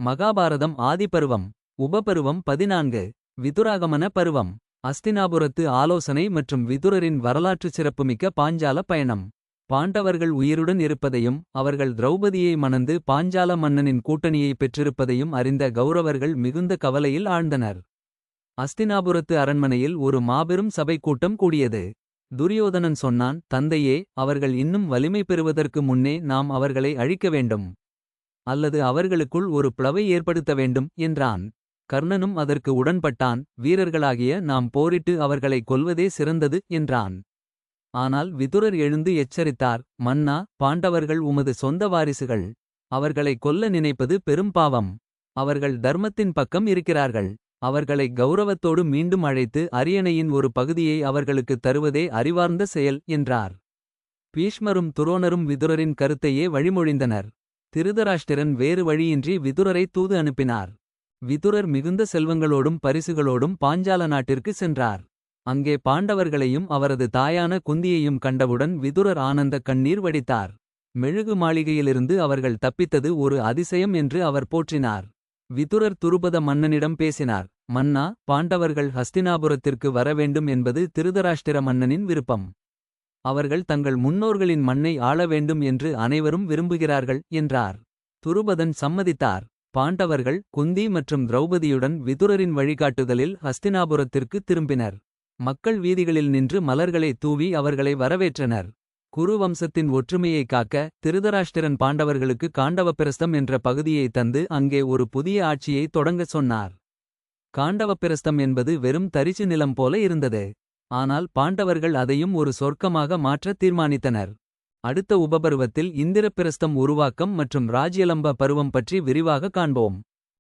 மகாபாரதம் ஆதிபருவம். உபபருவம் 14. விதுராகமன பருவம். அஸ்தினாபுரத்து ஆலோசனை மற்றும் விதுரரின் வரலாற்றுச் சிறப்புமிக்க பாஞ்சால பயணம். பாண்டவர்கள் உயிருடன் இருப்பதையும் அவர்கள் திரௌபதியை மணந்து பாஞ்சால மன்னனின் கூட்டணியை பெற்றிருப்பதையும் அறிந்த கௌரவர்கள் மிகுந்த கவலையில் ஆழ்ந்தனர். அஸ்தினாபுரத்து அரண்மனையில் ஒரு மாபெரும் சபை கூட்டம் கூடியது. துரியோதனன் சொன்னான், தந்தையே, அவர்கள் இன்னும் வலிமை பெறுவதற்கு முன்னே நாம் அவர்களை அழிக்க வேண்டும். அல்லது அவர்களுக்குள் ஒரு பிளவை ஏற்படுத்த வேண்டும் என்றான். கர்ணனும் அதற்கு உடன்பட்டான். வீரர்களாகிய நாம் போரிட்டு அவர்களை கொல்வதே சிறந்தது என்றான். ஆனால் விதுரர் எழுந்து எச்சரித்தார், மன்னா, பாண்டவர்கள் உமது சொந்த வாரிசுகள். அவர்களை கொல்ல நினைப்பது பெரும் பாவம். அவர்கள் தர்மத்தின் பக்கம் இருக்கிறார்கள். அவர்களை கௌரவத்தோடு மீண்டும் அழைத்து அரியணையின் ஒரு பகுதியை அவர்களுக்குத் தருவதே அறிவார்ந்த செயல் என்றார். பீஷ்மரும் துரோணரும் விதுரரின் கருத்தையே வழிமொழிந்தனர். திருதராஷ்டிரன் வேறு வழியின்றி விதுரரை தூது அனுப்பினார். விதுரர் மிகுந்த செல்வங்களோடும் பரிசுகளோடும் பாஞ்சால நாட்டிற்கு சென்றார். அங்கே பாண்டவர்களையும் அவரது தாயான குந்தியையும் கண்டவுடன் விதுரர் ஆனந்த கண்ணீர் வடித்தார். மெழுகு மாளிகையிலிருந்து அவர்கள் தப்பித்தது ஒரு அதிசயம் என்று அவர் போற்றினார். விதுரர் துருபத மன்னனிடம் பேசினார். மன்னா, பாண்டவர்கள் ஹஸ்தினாபுரத்திற்கு வரவேண்டும் என்பது திருதராஷ்டிர மன்னனின் விருப்பம். அவர்கள் தங்கள் முன்னோர்களின் மண்ணை ஆள வேண்டும் என்று அனைவரும் விரும்புகிறார்கள் என்றார். துருபதன் சம்மதித்தார். பாண்டவர்கள் குந்தி மற்றும் திரௌபதியுடன் விதுரரின் வழிகாட்டுதலில் ஹஸ்தினாபுரத்திற்கு திரும்பினர். மக்கள் வீதிகளில் நின்று மலர்களை தூவி அவர்களை வரவேற்றனர். குரு வம்சத்தின் ஒற்றுமையை காக்க திருதராஷ்டிரன் பாண்டவர்களுக்கு காண்டவப்பிரஸ்தம் என்ற பகுதியை தந்து அங்கே ஒரு புதிய ஆட்சியை தொடங்கச் சொன்னார். காண்டவப்பிரஸ்தம் என்பது வெறும் தரிசு நிலம் போல இருந்தது. ஆனால் பாண்டவர்கள் அதையும் ஒரு சொர்க்கமாக மாற்ற தீர்மானித்தனர். அடுத்த உபபருவத்தில் இந்திரப்பிரஸ்தம் உருவாக்கம் மற்றும் ராஜ்யலம்ப பருவம் பற்றி விரிவாக காண்போம்.